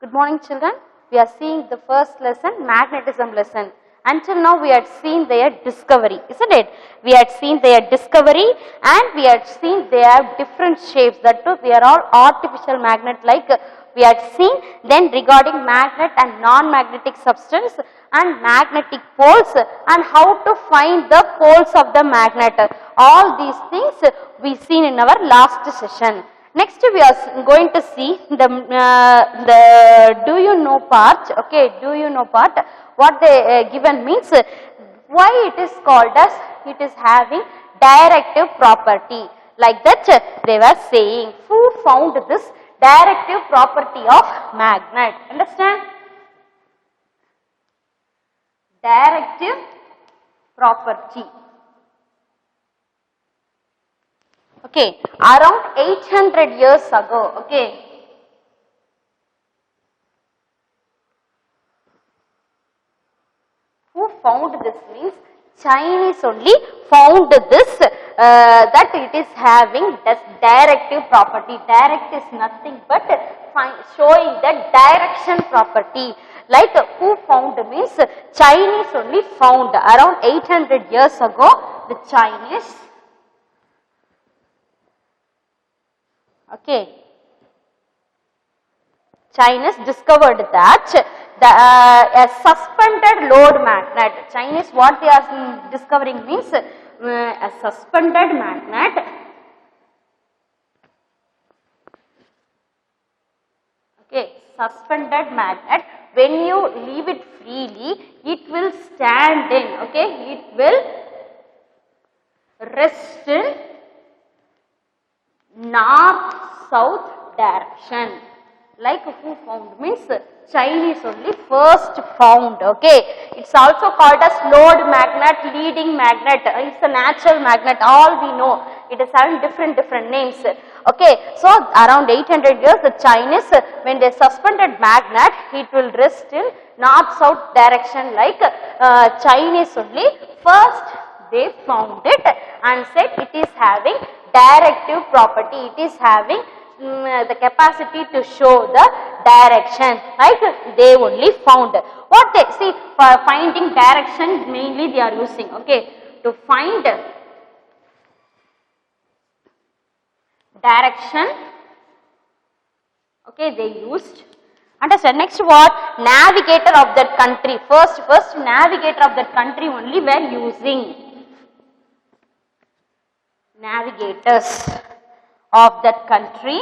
Good morning children. We are seeing the first lesson, magnetism lesson. Until now we had seen their discovery, isn't it? We had seen their discovery and we had seen they have different shapes. That too they are all artificial magnet like we had seen. Then regarding magnet and non-magnetic substance and magnetic poles and how to find the poles of the magnet. All these things we seen in our last session. Next we are going to see the do you know part. Okay, do you know part. What they given means why it is called as it is having directive property. Like that they were saying who found this directive property of magnet. Understand? Directive property. Okay, around 800 years ago, okay. Who found this means Chinese only found this that it is having this directive property. Direct is nothing but showing the direction property. Like who found means Chinese only found around 800 years ago the Chinese. Okay, Chinese discovered that a suspended load magnet. Chinese what they are discovering means a suspended magnet. Okay, suspended magnet. When you leave it freely, it will stand in. Okay, it will rest in north-south direction. Like who found means Chinese only first found. Okay, it's also called as load magnet, leading magnet. It's a natural magnet. All we know. It is having different names. Okay, so around 800 years the Chinese when they suspended magnet, it will rest in north-south direction. Like Chinese only first they found it and said it is having directive property. It is having the capacity to show the direction. Like they only found. What they see for finding direction mainly they are using. Okay, to find direction. Okay, they used. Understand? Next what? Navigator of that country. First navigator of that country only were using. Navigators of that country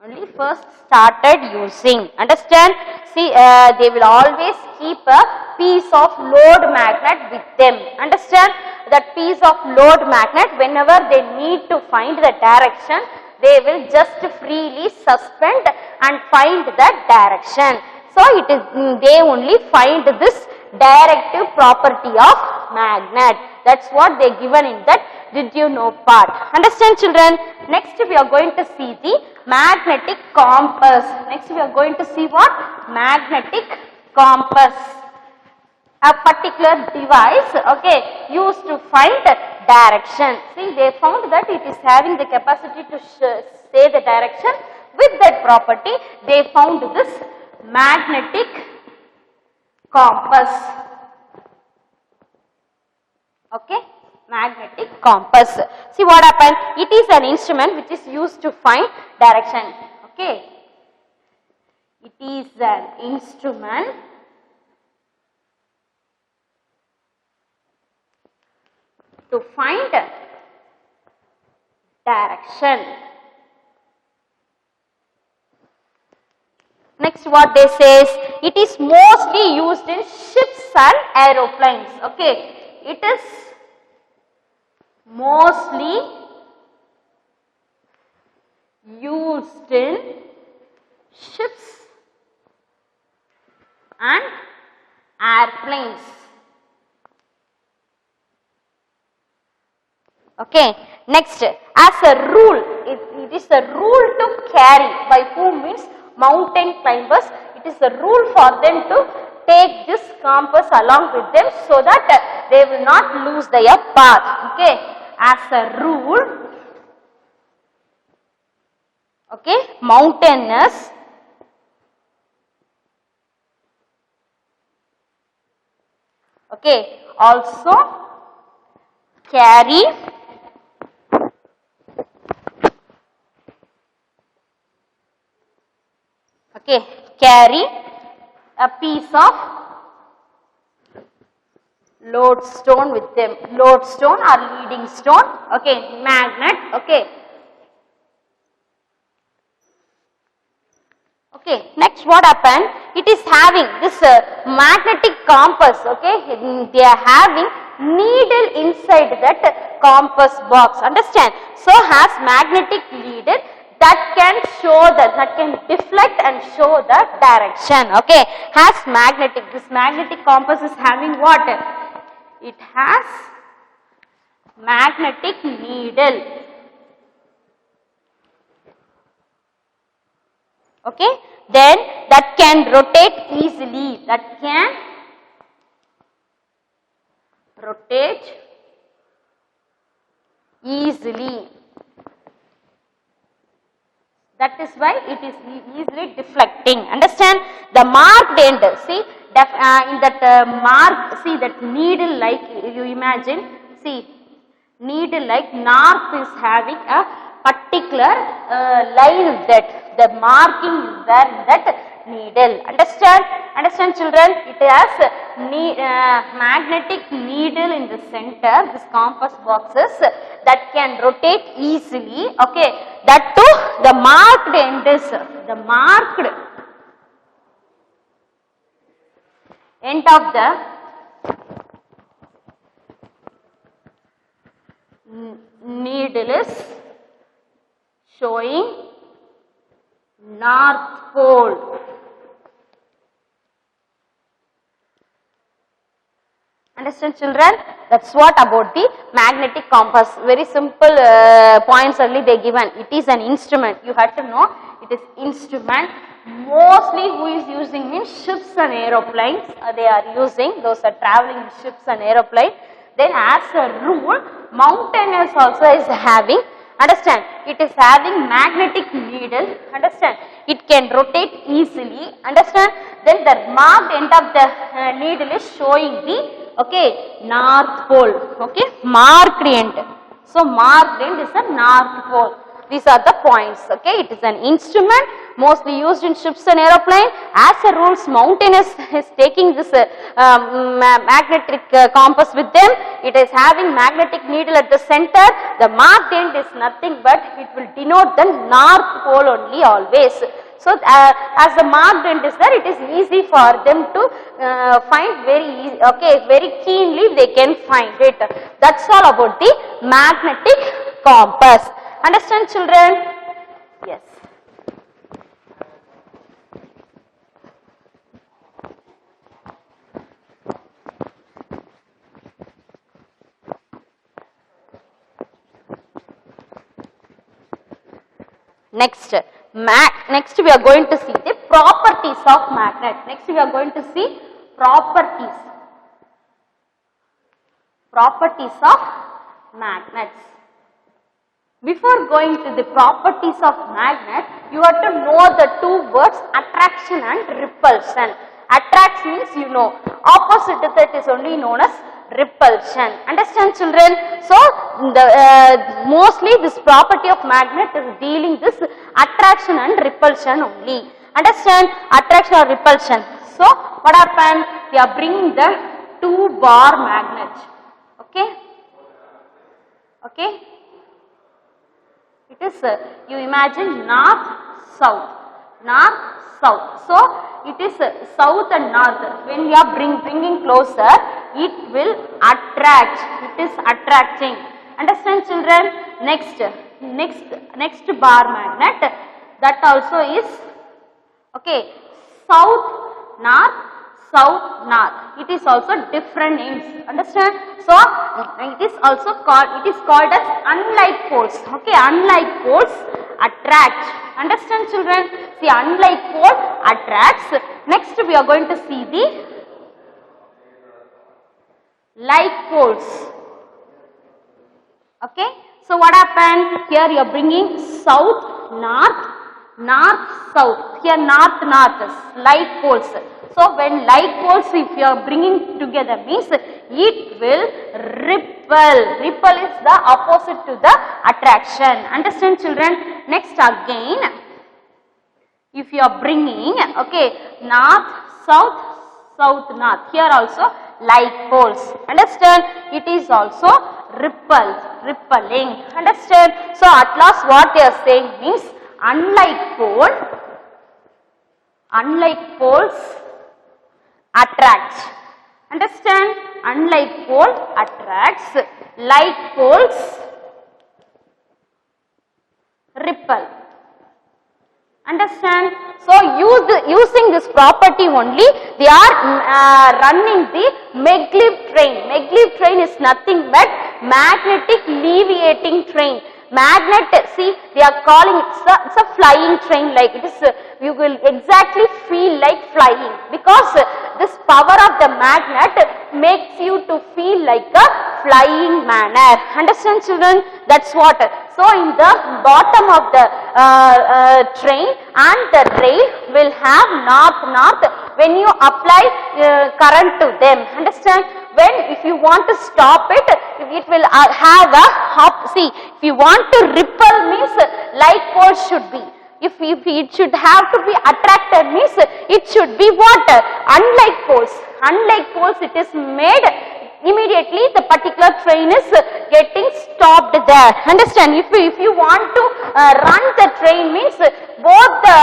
only first started using. Understand? See, they will always keep a piece of load magnet with them. Understand? That piece of load magnet, whenever they need to find the direction, they will just freely suspend and find the direction. So it is they only find this directive property of magnet. That's what they given in that did you know part. Understand children? Next we are going to see the magnetic compass. Next we are going to see what? Magnetic compass. A particular device, okay, used to find direction. See, they found that it is having the capacity to say the direction. With that property, they found this magnetic compass. Okay, magnetic compass. See what happened? It is an instrument which is used to find direction. Okay, it is an instrument to find direction. Next what they says, it is mostly used in ships and aeroplanes. Okay, it is mostly used in ships and airplanes. Okay, next as a rule, it is a rule to carry. By whom means mountain climbers. It is a rule for them to take this compass along with them so that they will not lose their path. Okay, as a rule mountainous also carry a piece of lodestone with them, lodestone or leading stone, magnet, next what happened, it is having this magnetic compass, they are having needle inside that compass box, understand, so has magnetic needle that can show that can deflect and show the direction, has magnetic, this magnetic compass is having what, it has magnetic needle, then that can rotate easily, that can rotate easily, that is why it is easily deflecting, understand, the marked end, see in that mark, see that needle like, you imagine, see needle like north is having a particular line that the marking is there in that needle, understand children, it has magnetic needle in the center, this compass boxes that can rotate easily, that too the marked end is, the marked end of the needle is showing North Pole. Understand children? That's what about the magnetic compass. Very simple points only they given. It is an instrument. You have to know it is instrument. Mostly who is using means ships and aeroplanes. They are using, those are traveling ships and aeroplanes. Then as a rule, mountaineers also is having, understand, it is having magnetic needle, understand, it can rotate easily, understand, then the marked end of the needle is showing the, North Pole, marked end. So, marked end is a North Pole. These are the points, it is an instrument mostly used in ships and aeroplane. As a rule, mountaineers is taking this magnetic compass with them. It is having magnetic needle at the center. The marked end is nothing but it will denote the North Pole only always. So, as the marked end is there, it is easy for them to find very easy, very keenly they can find it. That's all about the magnetic compass. Understand children? Yes. Next we are going to see the properties of magnet. Next we are going to see properties of magnets. Before going to the properties of magnet, you have to know the two words attraction and repulsion. Attract means you know, opposite to that is only known as repulsion. Understand children? So, mostly this property of magnet is dealing this attraction and repulsion only. Understand? Attraction or repulsion. So, what happened? We are bringing the 2-bar magnet. Okay? It is, you imagine north, south. So, it is south and north. When we are bringing closer, it will attract. It is attracting. Understand children? Next bar magnet. That also is, south, north. It is also different names. Understand? So, it is also called, it is called as unlike poles. Unlike poles attract. Understand children? See, unlike pole attracts. Next we are going to see the like poles. So, what happened? Here you are bringing south, north. north south. Here north like poles. So when like poles if you are bringing together means it will repel. Repel is the opposite to the attraction. Understand children? Next again, if you are bringing north south south north, here also like poles. Understand? It is also repelling. Understand? So at last what they are saying means unlike poles attracts. Understand? Unlike pole attracts, like poles repel. Understand? So using this property only they are running the maglev train. Maglev train is nothing but magnetic leviating train. Magnet, see, they are calling it's a flying train, like it is, you will exactly feel like flying because this power of the magnet makes you to feel like a flying manner. Understand children? That's what. So in the bottom of the train and the rail will have north when you apply current to them. Understand? When if you want to stop it, it will have a hop. See, if you want to repel means like pole should be. If it should have to be attracted means it should be what? Unlike poles. Unlike poles, it is made immediately the particular train is getting stopped there. Understand? If you want to run the train means both the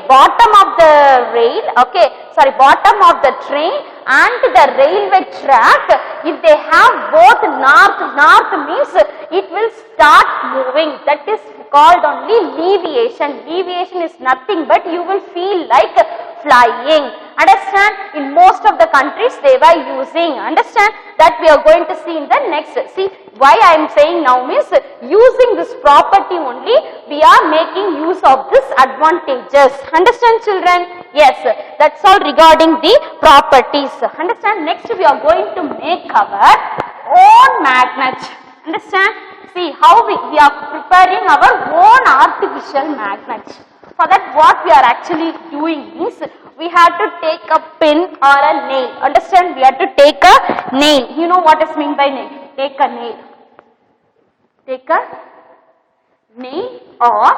bottom of the rail, bottom of the train and the railway track, if they have both north means it will start moving. That is called only leviation. Leviation is nothing but you will feel like flying. Understand? In most of the countries they were using. Understand? That we are going to see in the next. See, why I am saying now means using this property only we are making use of this advantages. Understand children? Yes, that's all regarding the properties. Understand? Next we are going to make our own magnet. Understand? See how we are preparing our own artificial magnet. For that what we are actually doing is we have to take a pin or a nail. Understand? We have to take a nail. You know what is meant by nail? Take a nail. Take a nail or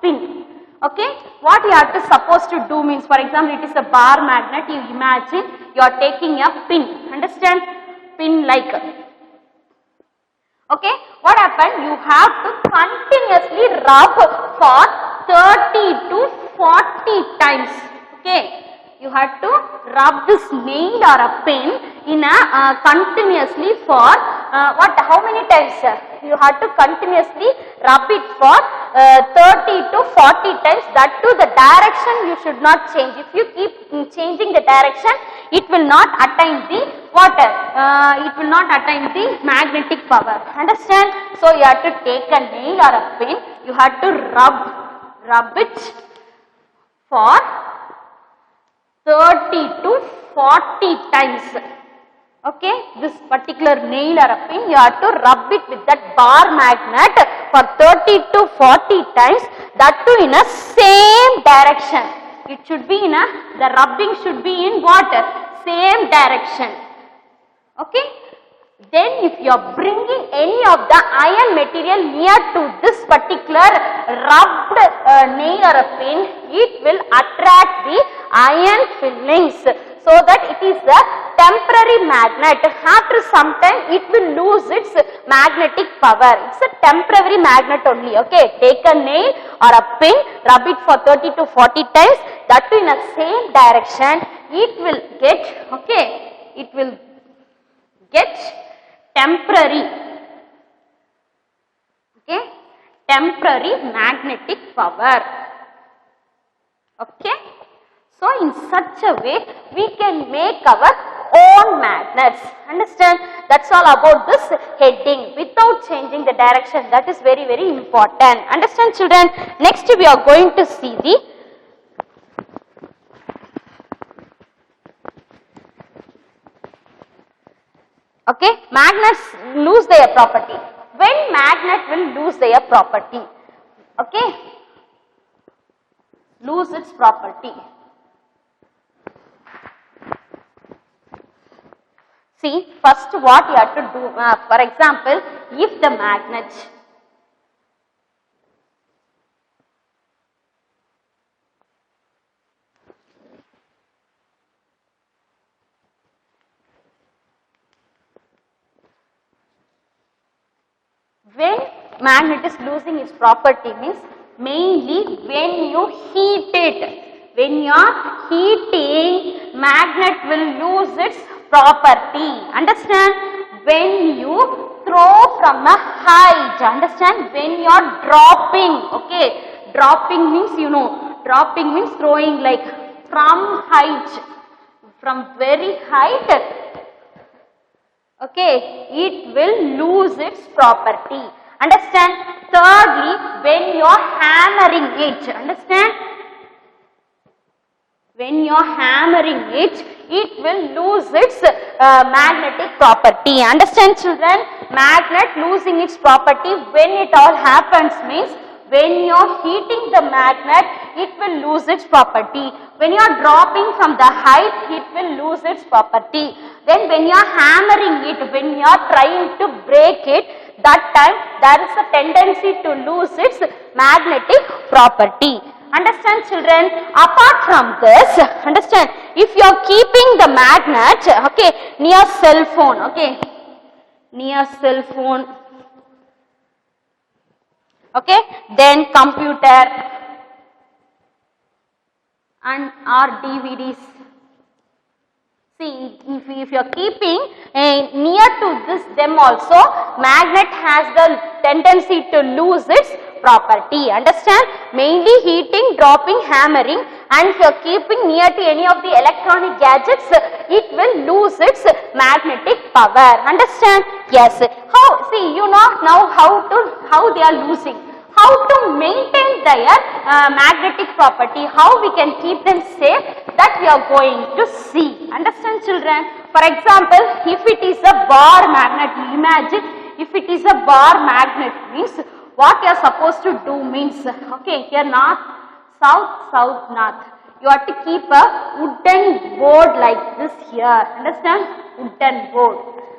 pin. Okay? What you have to supposed to do means, for example, it is a bar magnet. You imagine you are taking a pin. Understand? Pin like. Okay? What happened? You have to continuously rub for 30 to 40 times. Okay? You have to rub this nail or a pin in a continuously for how many times? You have to continuously rub it for 30 to 40 times. That too the direction you should not change. If you keep changing the direction, it will not attain the water. It will not attain the magnetic power. Understand? So you have to take a nail or a pin. You have to rub it for 30 to 40 times. Okay, this particular nail or a pin, you have to rub it with that bar magnet for 30 to 40 times. That too in a same direction. It should be in the rubbing should be in what? Same direction. Okay. Then if you are bringing any of the iron material near to this particular rubbed nail or a pin, it will attract the iron fillings, so that it is a temporary magnet. After some time it will lose its magnetic power. It's a temporary magnet only. Okay, take a nail or a pin, rub it for 30 to 40 times. That too in a same direction. It will get, okay, it will get temporary, okay, temporary magnetic power. Okay. So in such a way we can make our own magnets. Understand? That's all about this heading without changing the direction. That is very, very important. Understand children? Next we are going to see the magnets lose their property. When magnet will lose their property? Okay. lose its property. See, first what you have to do, for example, if the magnet when magnet is losing its property means mainly when you heat it. When you are heating, magnet will lose its property. Understand? When you throw from a height. Understand? When you are dropping. Okay. Dropping means you know. Dropping means throwing like from height. From very height. Okay, it will lose its property. Understand? Thirdly, when you are hammering it, understand? When you are hammering it, it will lose its magnetic property. Understand, children? Magnet losing its property when it all happens means when you are heating the magnet, it will lose its property. When you are dropping from the height, it will lose its property. Then when you are hammering it, when you are trying to break it, that time there is a tendency to lose its magnetic property. Understand, children? Apart from this, understand, if you are keeping the magnet, okay, near cell phone, okay, near cell phone, okay, then computer and or DVDs. See, if you are keeping near to this them also, magnet has the tendency to lose its property. Understand? Mainly heating, dropping, hammering, and if you are keeping near to any of the electronic gadgets, it will lose its magnetic power. Understand? Yes. How? See, you know now how they are losing. How to maintain their magnetic property, how we can keep them safe, that we are going to see. Understand, children? For example, if it is a bar magnet, imagine if it is a bar magnet means what you are supposed to do means, okay, here north, south, south, north. You have to keep a wooden board like this here. Understand? Wooden board.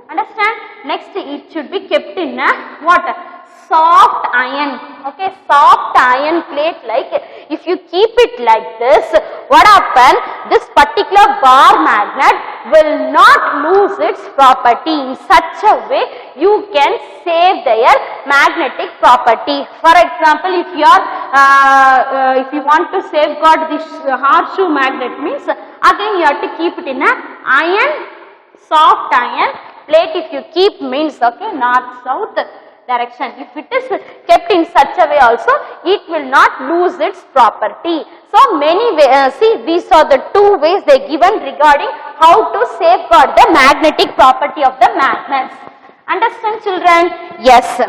Understand? Next, it should be kept in a what? Soft iron, okay, soft iron plate. Like if you keep it like this, what happen? This particular bar magnet will not lose its property. In such a way, you can save their magnetic property. For example, if you are, if you want to safeguard this horseshoe magnet means, again you have to keep it in a iron, soft iron plate. If you keep means, okay, north, south direction. If it is kept in such a way also, it will not lose its property. So many ways, see, these are the two ways they are given regarding how to safeguard the magnetic property of the magnets. Understand, children? Yes.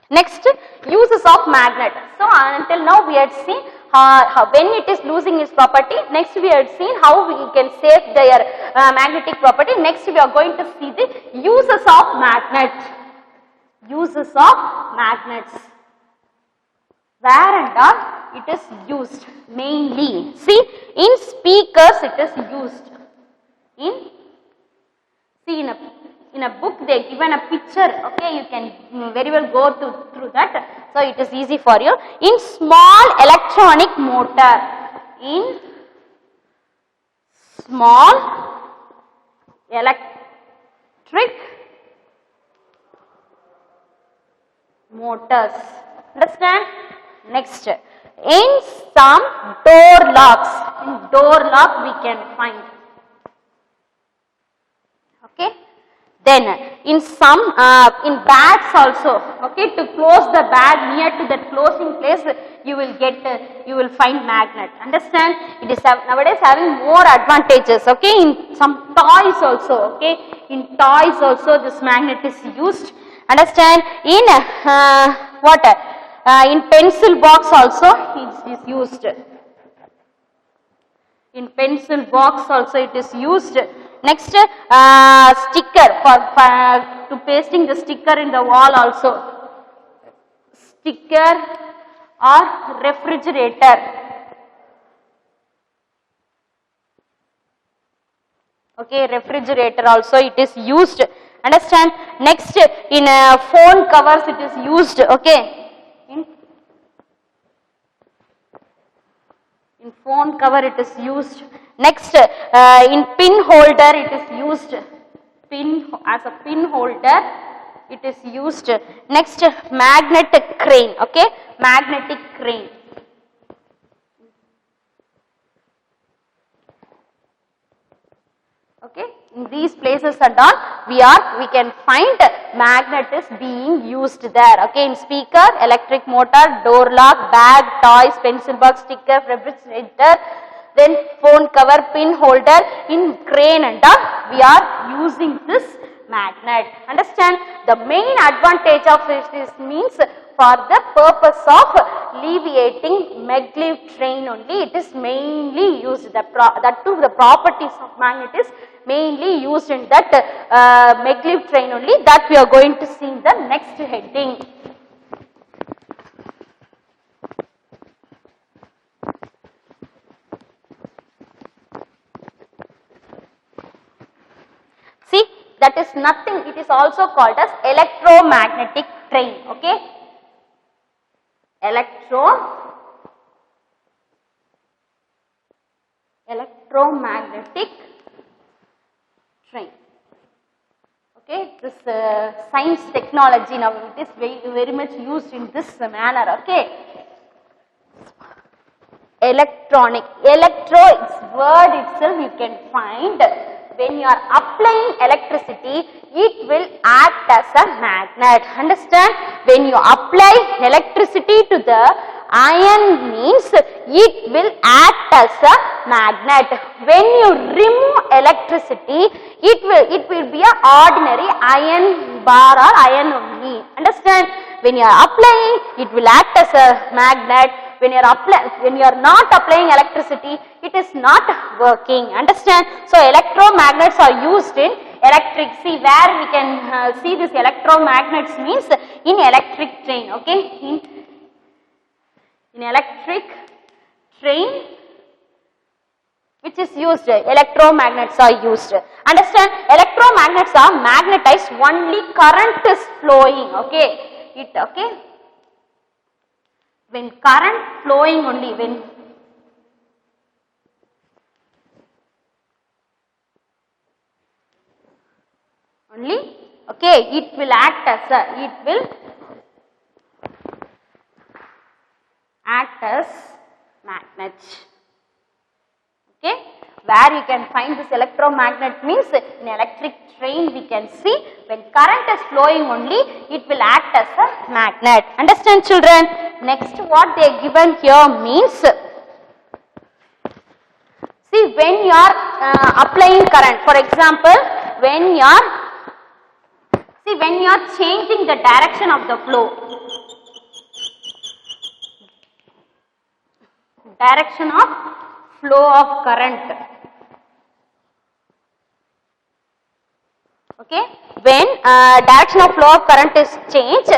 Next, uses of magnet. So until now we had seen when it is losing its property. Next we had seen how we can save their magnetic property. Next we are going to see the uses of magnets. Uses of magnets. Where and all it is used mainly. See, in speakers it is used. In a book they given a picture, okay, you can very well go through that, so it is easy for you. In small electronic motor, in small electric motors. Understand? Next, in some door locks, in door lock we can find, okay. Then in some in bags also, okay, to close the bag near to that closing place, you will get you will find magnet. Understand? It is nowadays having more advantages. Okay, in some toys also. Okay, in toys also this magnet is used. Understand? In in pencil box also it is used. In pencil box also it is used. Next, sticker for to pasting the sticker in the wall also. Sticker or refrigerator. Okay, refrigerator also it is used. Understand? Next, in phone covers it is used. Okay, in phone cover it is used. Next, in pin holder it is used. As a pin holder it is used. Next, magnetic crane. Okay, magnetic crane. Okay, in these places and all we can find magnet is being used there. Okay, in speaker, electric motor, door lock, bag, toys, pencil box, sticker, refrigerator, then phone cover, pin holder, in crane and all we are using this magnet. Understand? The main advantage of this means for the purpose of alleviating maglev train only it is mainly used. That too the properties of magnet is mainly used in that maglev train only, that we are going to see in the next heading. See, that is nothing, it is also called as electromagnetic train. Okay, electromagnetic train. Okay, this science technology now it is very much used in this manner. Okay, electronic, electro, its word itself you can find. When you are applying electricity, it will act as a magnet. Understand? When you apply electricity to the iron means it will act as a magnet. When you remove electricity, it will be an ordinary iron bar or iron only. Understand? When you are applying, it will act as a magnet. When you are not applying electricity, it is not working. Understand? So electromagnets are used in electric. See where we can see this electromagnets means in electric train. Okay, in electric train which is used, electromagnets are used. Understand? Electromagnets are magnetized, only current is flowing. Okay, okay. When current flowing only, okay, it will act as magnet. Okay, where you can find this electromagnet means in electric train we can see when current is flowing only it will act as a magnet. Understand, children? Next, what they given here means, see when you are applying current, for example, when you are changing the direction of the flow, direction of flow of current. Okay, when direction of flow of current is changed,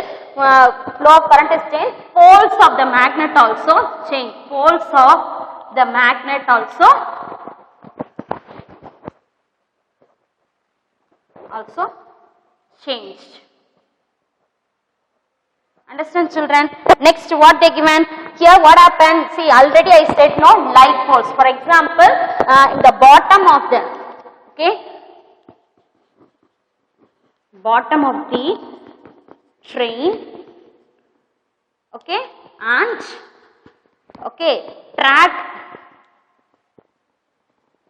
poles of the magnet also change. Poles of the magnet also changed. Understand, children? Next, what they given here? What happened? See, already I said no light poles. For example, in the bottom of the bottom of the train, okay, and track,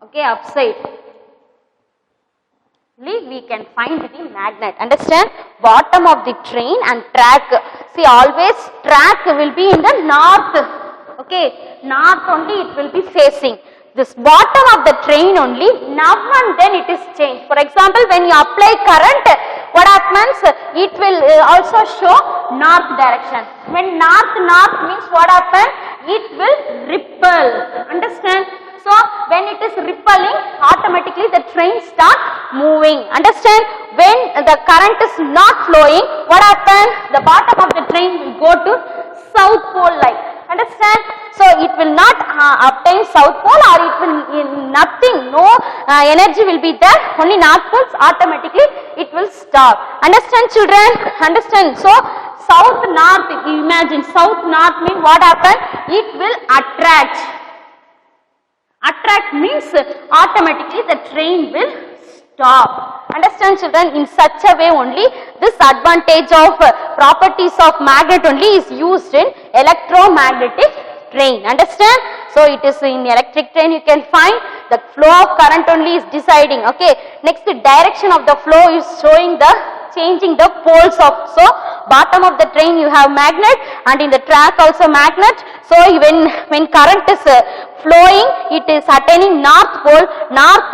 okay, upside, we can find it in magnet. Understand? Bottom of the train and track. See, always track will be in the north. Okay, north only it will be facing. This bottom of the train only, now and then it is changed. For example, when you apply current, what happens? It will also show north direction. When north means what happens? It will ripple. Understand? So when it is rippling, automatically the train start moving. Understand? When the current is not flowing, what happens? The bottom of the train will go to south pole like. Understand? So it will not obtain south pole, or it will nothing, no energy will be there, only north poles, automatically it will stop. Understand children? Understand? So south north, imagine south north means what happened? It will attract. Attract means automatically the train will stop. Understand children? In such a way only this advantage of properties of magnet only is used in electromagnetic train. Understand? So it is in electric train you can find the flow of current only is deciding. Okay. Next, the direction of the flow is showing the changing the poles of. So bottom of the train you have magnet, and in the track also magnet. So when current is flowing, it is attaining north pole, north,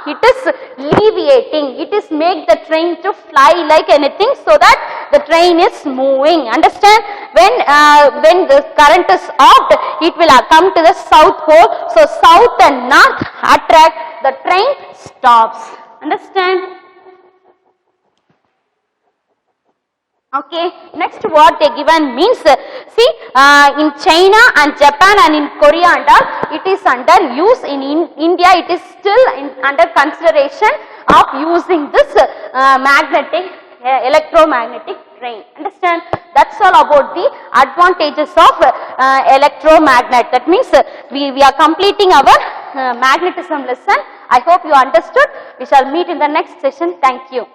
it is deviating, it is make the train to fly like anything, so that the train is moving. Understand? When the current is off, it will come to the south pole, so south and north attract, the train stops. Understand? Okay, next what they given means, see in China and Japan and in Korea and all, it is under use. In India it is still under consideration of using this electromagnetic train. Understand? That's all about the advantages of electromagnet. That means we are completing our magnetism lesson. I hope you understood. We shall meet in the next session. Thank you.